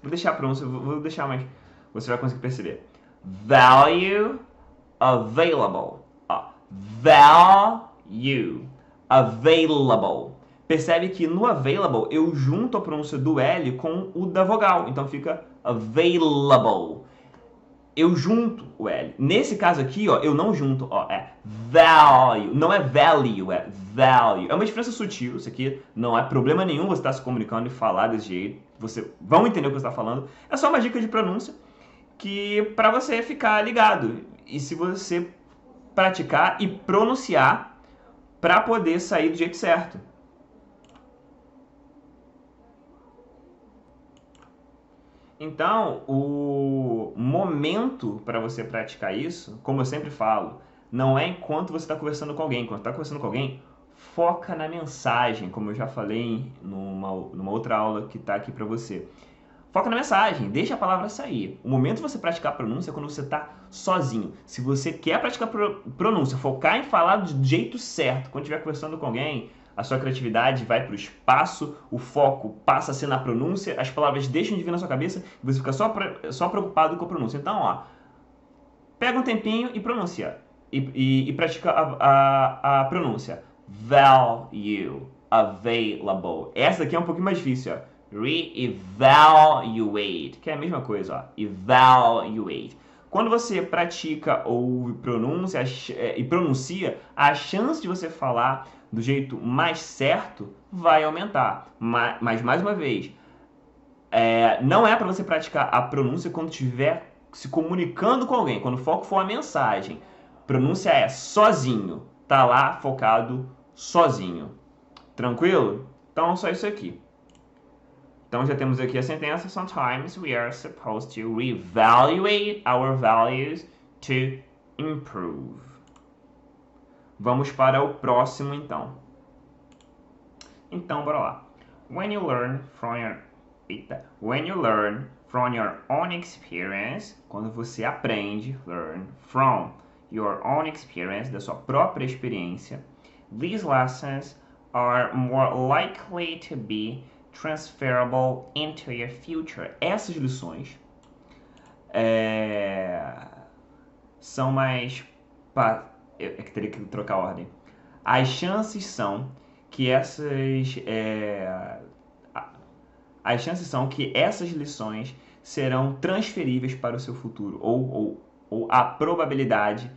Vou deixar a pronúncia, vou deixar, mas você vai conseguir perceber. Value available. Ó. Value available. Percebe que no available eu junto a pronúncia do L com o da vogal. Então fica available. Eu junto o L. Nesse caso aqui, ó, eu não junto, ó, é value, não é value, é value. É uma diferença sutil, isso aqui não é problema nenhum você estar se comunicando e falar desse jeito. Você vão entender o que você está falando. É só uma dica de pronúncia que para você ficar ligado. E se você praticar e pronunciar para poder sair do jeito certo. Então, o momento para você praticar isso, como eu sempre falo, não é enquanto você está conversando com alguém. Quando está conversando com alguém, foca na mensagem, como eu já falei numa outra aula que está aqui para você. Foca na mensagem, deixa a palavra sair. O momento de você praticar a pronúncia é quando você está sozinho. Se você quer praticar pronúncia, focar em falar do jeito certo, quando estiver conversando com alguém, a sua criatividade vai para o espaço, o foco passa a ser na pronúncia, as palavras deixam de vir na sua cabeça e você fica só preocupado com a pronúncia. Então, ó, pega um tempinho e pronuncia. E pratica a pronúncia. Value, available. Essa daqui é um pouquinho mais difícil, ó. Re-evaluate, que é a mesma coisa, ó. Evaluate. Quando você pratica ou pronuncia e pronuncia, a chance de você falar do jeito mais certo vai aumentar. Mas mais uma vez, não é para você praticar a pronúncia quando estiver se comunicando com alguém, quando o foco for a mensagem. Pronúncia é sozinho, tá lá focado sozinho. Tranquilo? Então, só isso aqui. Então, já temos aqui a sentença. Sometimes we are supposed to reevaluate our values to improve. Vamos para o próximo, então. Então, bora lá. When you learn from your own experience, quando você aprende, learn from your own experience, da sua própria experiência, these lessons are more likely to be transferable into your future. Essas lições são mais... É que teria que trocar a ordem. As chances são que essas lições serão transferíveis para o seu futuro. Ou a probabilidade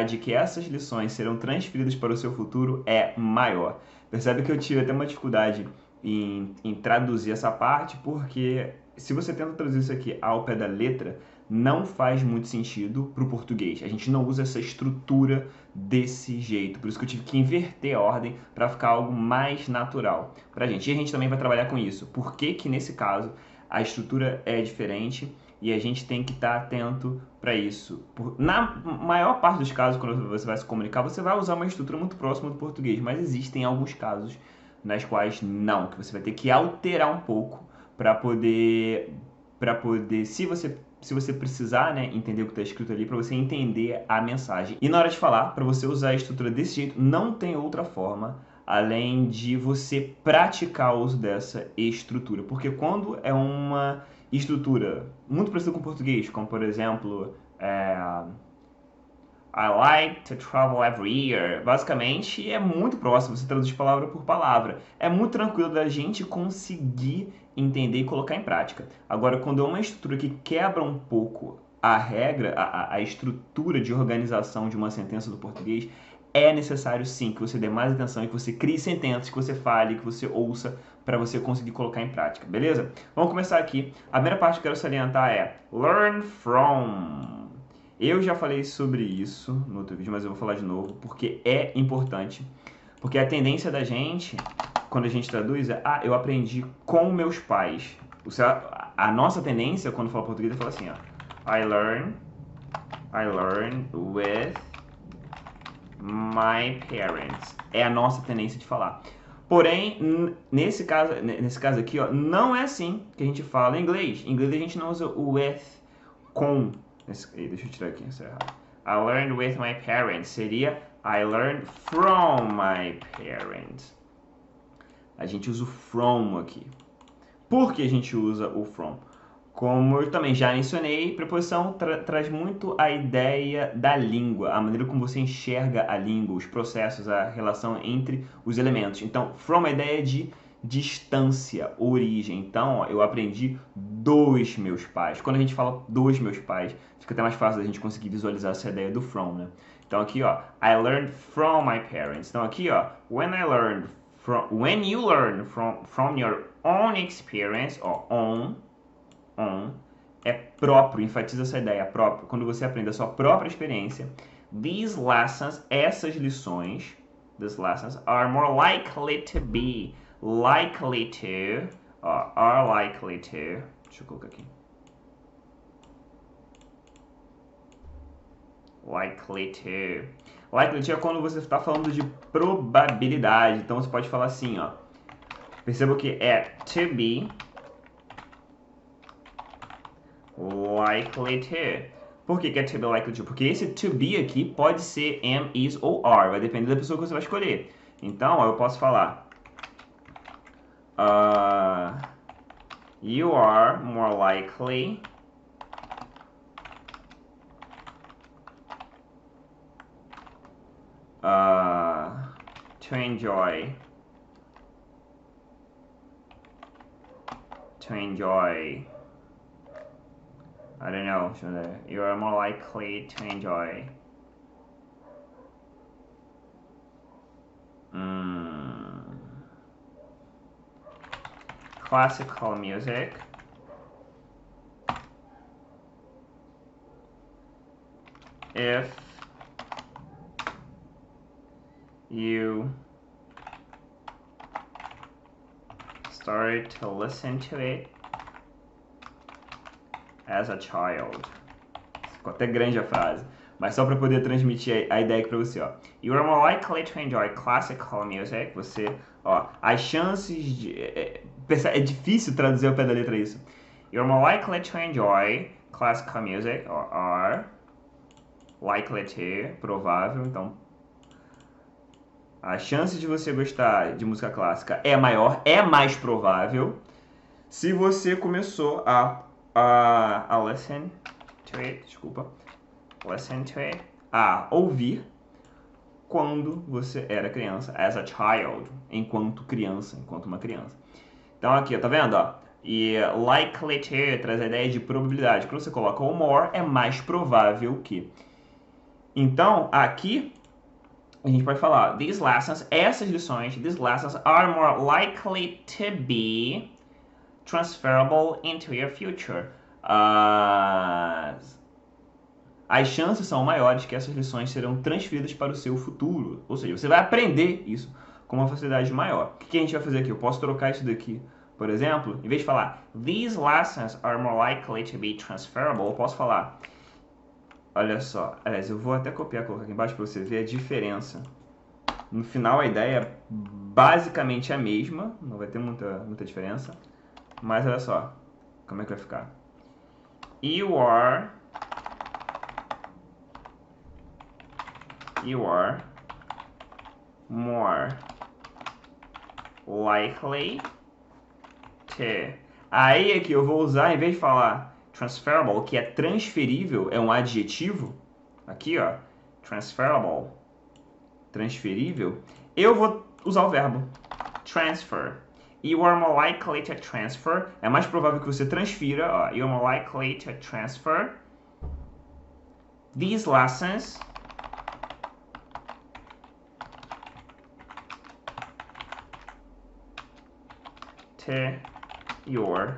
de que essas lições serão transferidas para o seu futuro é maior. Percebe que eu tive até uma dificuldade em traduzir essa parte, porque se você tenta traduzir isso aqui ao pé da letra, não faz muito sentido para o português. A gente não usa essa estrutura desse jeito. Por isso que eu tive que inverter a ordem para ficar algo mais natural para a gente. E a gente também vai trabalhar com isso. Por que que nesse caso a estrutura é diferente e a gente tem que estar atento para isso? Na maior parte dos casos, quando você vai se comunicar, você vai usar uma estrutura muito próxima do português. Mas existem alguns casos nas quais não, que você vai ter que alterar um pouco para poder, se você precisar, né, entender o que está escrito ali, para você entender a mensagem. E na hora de falar, para você usar a estrutura desse jeito, não tem outra forma além de você praticar o uso dessa estrutura. Porque quando é uma estrutura muito parecida com o português, como por exemplo, I like to travel every year. Basicamente, é muito próximo, você traduz palavra por palavra. É muito tranquilo da gente conseguir entender e colocar em prática. Agora, quando é uma estrutura que quebra um pouco a regra, a estrutura de organização de uma sentença do português, é necessário sim que você dê mais atenção e que você crie sentenças, que você fale, que você ouça, para você conseguir colocar em prática, beleza? Vamos começar aqui. A primeira parte que eu quero salientar é learn from. Eu já falei sobre isso no outro vídeo, mas eu vou falar de novo, porque é importante. Porque a tendência da gente, quando a gente traduz, é eu aprendi com meus pais. A nossa tendência, quando fala português, é falar assim, ó. I learn with my parents. É a nossa tendência de falar. Porém, nesse caso aqui, ó, não é assim que a gente fala em inglês. Em inglês a gente não usa o with, com. Deixa eu tirar aqui, isso é errado. I learned with my parents. Seria I learned from my parents. A gente usa o from aqui. Por que a gente usa o from? Como eu também já mencionei, preposição traz muito a ideia da língua, a maneira como você enxerga a língua, os processos, a relação entre os elementos. Então, from é a ideia de distância, origem. Então, ó, eu aprendi dos meus pais. Quando a gente fala dos meus pais, fica até mais fácil da gente conseguir visualizar essa ideia do from, né? Então, aqui, ó, I learned from my parents. Então, aqui, ó, when you learn from your own experience, ó, on é próprio, enfatiza essa ideia, próprio. Quando você aprende a sua própria experiência, these lessons, essas lições, these lessons are more likely to be, are likely to, deixa eu colocar aqui. Likely to é quando você está falando de probabilidade. Então você pode falar assim, ó. Perceba que é to be likely to. Por que é to be likely to? Porque esse to be aqui pode ser am, is ou are. Vai depender da pessoa que você vai escolher. Então, ó, eu posso falar you are more likely to enjoy I don't know, you are more likely to enjoy classical music if you started to listen to it as a child. Ficou até grande a frase, mas só para poder transmitir a ideia aqui para você, ó. You are more likely to enjoy classical music. Você, ó, as chances de... É difícil traduzir ao pé da letra isso. You are more likely to enjoy classical music, or are likely to, provável, então a chance de você gostar de música clássica é maior, é mais provável se você começou a listen to it, a ouvir quando você era criança, as a child, enquanto uma criança. Então aqui, tá vendo, ó? E likely to traz a ideia de probabilidade. Quando você coloca o more, é mais provável que. Então, aqui a gente pode falar, these lessons, essas lições, these lessons are more likely to be transferable into your future. As chances são maiores que essas lições serão transferidas para o seu futuro. Ou seja, você vai aprender isso com uma facilidade maior. O que a gente vai fazer aqui? Eu posso trocar isso daqui. Por exemplo, em vez de falar these lessons are more likely to be transferable, eu posso falar, olha só, aliás, eu vou até copiar e colocar aqui embaixo para você ver a diferença. No final a ideia é basicamente a mesma, não vai ter muita diferença, mas olha só como é que vai ficar. You are more likely to. Aí aqui eu vou usar, em vez de falar transferable, que é transferível, é um adjetivo, aqui ó, transferable, transferível, eu vou usar o verbo transfer. You are more likely to transfer, é mais provável que você transfira, ó, you are more likely to transfer these lessons to your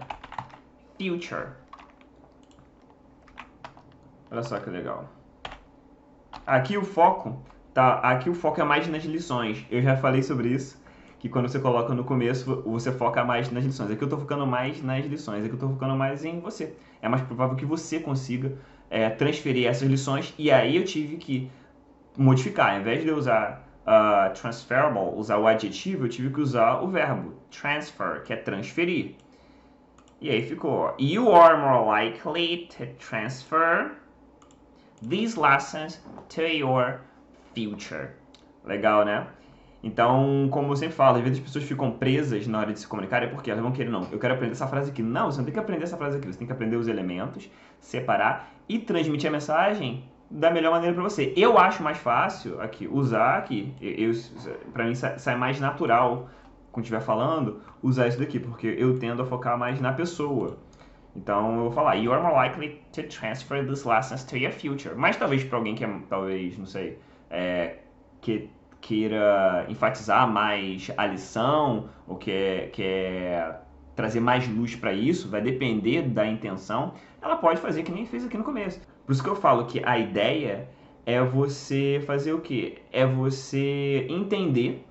future. Olha só que legal. Aqui o foco é mais nas lições. Eu já falei sobre isso, que quando você coloca no começo, você foca mais nas lições. Aqui eu estou focando mais nas lições, aqui eu estou focando mais em você. É mais provável que você consiga transferir essas lições, e aí eu tive que modificar. Ao invés de eu usar transferable, usar o adjetivo, eu tive que usar o verbo transfer, que é transferir. E aí ficou: You are more likely to transfer these lessons to your future. Legal, né? Então, como eu sempre falo, às vezes as pessoas ficam presas na hora de se comunicar, é porque elas vão querer, não, eu quero aprender essa frase aqui. Não, você não tem que aprender essa frase aqui, você tem que aprender os elementos, separar e transmitir a mensagem da melhor maneira para você. Eu acho mais fácil aqui usar aqui, para mim sai mais natural quando estiver falando, usar isso daqui, porque eu tendo a focar mais na pessoa. Então eu vou falar, you are more likely to transfer these lessons to your future. Mas talvez para alguém que talvez, não sei, que queira enfatizar mais a lição, ou quer trazer mais luz para isso, vai depender da intenção, ela pode fazer que nem fez aqui no começo. Por isso que eu falo que a ideia é você fazer o quê? É você entender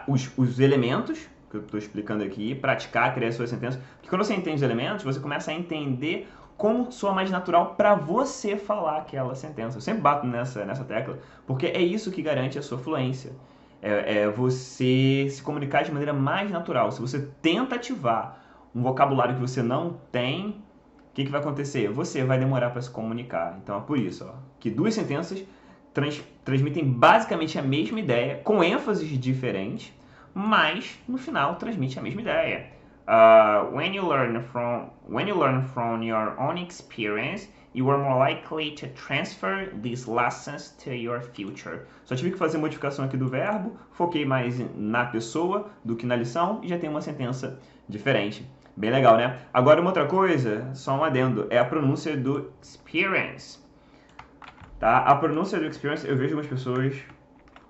os elementos que eu estou explicando aqui, praticar, criar suas sentenças. Porque quando você entende os elementos, você começa a entender como soa mais natural para você falar aquela sentença. Eu sempre bato nessa tecla, porque é isso que garante a sua fluência. É você se comunicar de maneira mais natural. Se você tenta ativar um vocabulário que você não tem, o que vai acontecer? Você vai demorar para se comunicar. Então é por isso que duas sentenças transmitem basicamente a mesma ideia, com ênfases diferentes, mas no final transmite a mesma ideia. When you learn from your own experience, you are more likely to transfer these lessons to your future. Só tive que fazer modificação aqui do verbo, foquei mais na pessoa do que na lição e já tem uma sentença diferente. Bem legal, né? Agora uma outra coisa, só um adendo, é a pronúncia do experience. Tá? A pronúncia do experience, eu vejo algumas pessoas,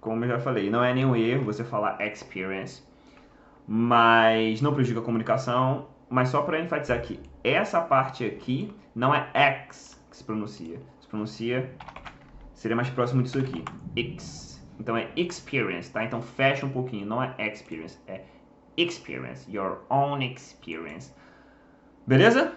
como eu já falei, não é nenhum erro você falar experience, mas não prejudica a comunicação, mas só para enfatizar que essa parte aqui não é X que se pronuncia, seria mais próximo disso aqui, X. Então é experience, tá? Então fecha um pouquinho, não é experience, é experience, your own experience. Beleza?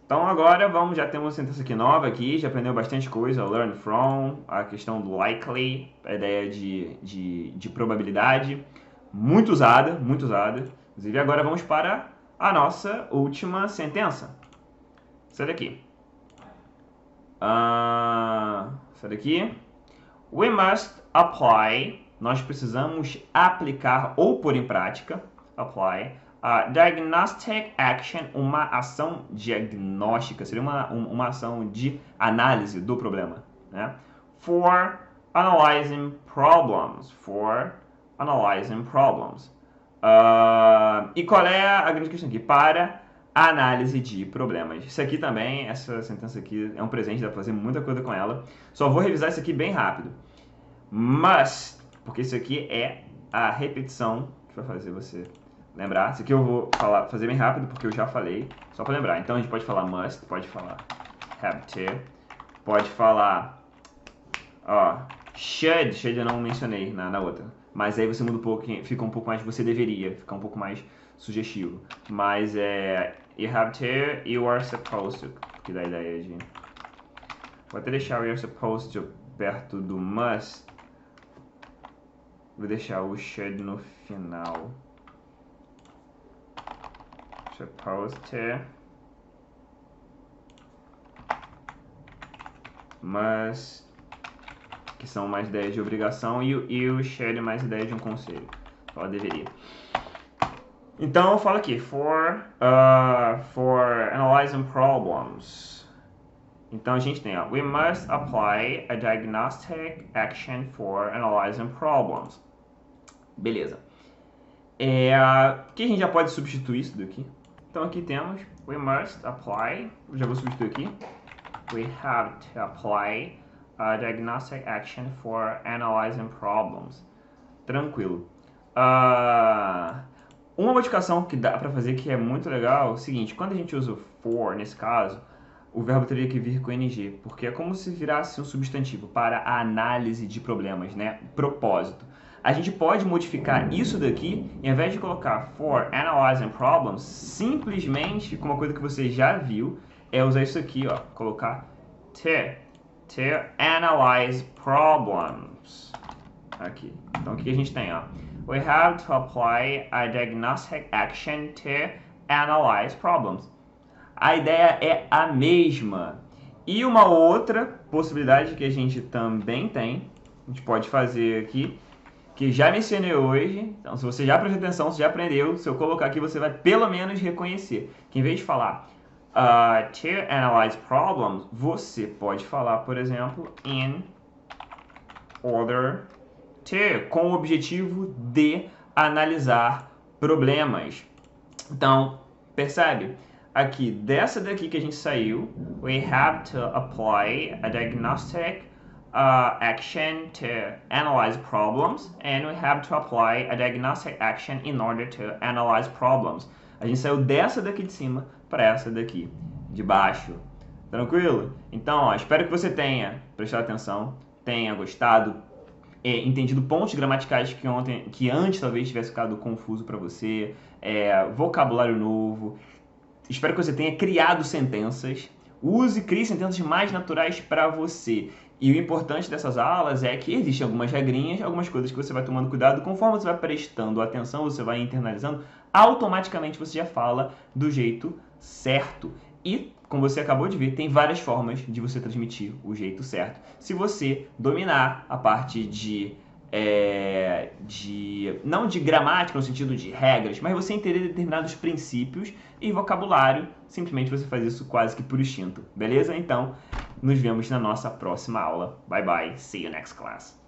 Então agora já temos uma sentença aqui nova aqui, já aprendeu bastante coisa, learn from, a questão do likely, a ideia de probabilidade, muito usada. Inclusive agora vamos para a nossa última sentença. Essa daqui. Essa daqui. We must apply, nós precisamos aplicar ou pôr em prática, apply, diagnostic action, uma ação diagnóstica, seria uma ação de análise do problema, né? For analyzing problems. E qual é a grande questão aqui? Para análise de problemas. Isso aqui também, essa sentença aqui é um presente, dá pra fazer muita coisa com ela. Só vou revisar isso aqui bem rápido. Must, porque isso aqui é a repetição que vai fazer você lembrar. Isso aqui eu vou fazer bem rápido porque eu já falei, só para lembrar. Então a gente pode falar must, pode falar have to, pode falar should eu não mencionei na outra. Mas aí você muda um pouco, fica um pouco mais você deveria, fica um pouco mais sugestivo. Mas you have to, you are supposed to, que dá a ideia de... Vou até deixar o you're supposed to perto do must. Vou deixar o should no final. Supposed to, must, que são mais ideias de obrigação, e o should mais ideias de um conselho. Só deveria. Então eu falo aqui, for analyzing problems. Então a gente tem, we must apply a diagnostic action for analyzing problems. Beleza. O que a gente já pode substituir isso daqui? Então aqui temos, we must apply, eu já vou substituir aqui. We have to apply a diagnostic action for analyzing problems. Tranquilo. Uma modificação que dá para fazer que é muito legal é o seguinte: quando a gente usa o for, nesse caso, o verbo teria que vir com ing, porque é como se virasse um substantivo para a análise de problemas, né? Propósito. A gente pode modificar isso daqui, e ao invés de colocar for analyzing problems, simplesmente, com uma coisa que você já viu, é usar isso aqui, ó, colocar to analyze problems. Aqui. Então, o que a gente tem, ó? We have to apply a diagnostic action to analyze problems. A ideia é a mesma. E uma outra possibilidade que a gente também tem, a gente pode fazer aqui, que já mencionei hoje, então se você já prestou atenção, você já aprendeu, se eu colocar aqui você vai pelo menos reconhecer. Que em vez de falar to analyze problems, você pode falar, por exemplo, in order to, com o objetivo de analisar problemas. Então, percebe? Aqui, dessa daqui que a gente saiu, we have to apply a diagnostic action to analyze problems, and we have to apply a diagnostic action in order to analyze problems. A gente saiu dessa daqui de cima para essa daqui de baixo. Tranquilo? Então, ó, espero que você tenha prestado atenção, tenha gostado, entendido pontos gramaticais que antes talvez tivesse ficado confuso para você, vocabulário novo. Espero que você tenha criado sentenças. Crie sentenças mais naturais para você. E o importante dessas aulas é que existem algumas regrinhas, algumas coisas que você vai tomando cuidado. Conforme você vai prestando atenção, você vai internalizando, automaticamente você já fala do jeito certo. E, como você acabou de ver, tem várias formas de você transmitir o jeito certo. Se você dominar a parte não de gramática no sentido de regras, mas você entender determinados princípios e vocabulário, simplesmente você faz isso quase que por instinto, beleza? Então, nos vemos na nossa próxima aula. Bye bye, see you next class.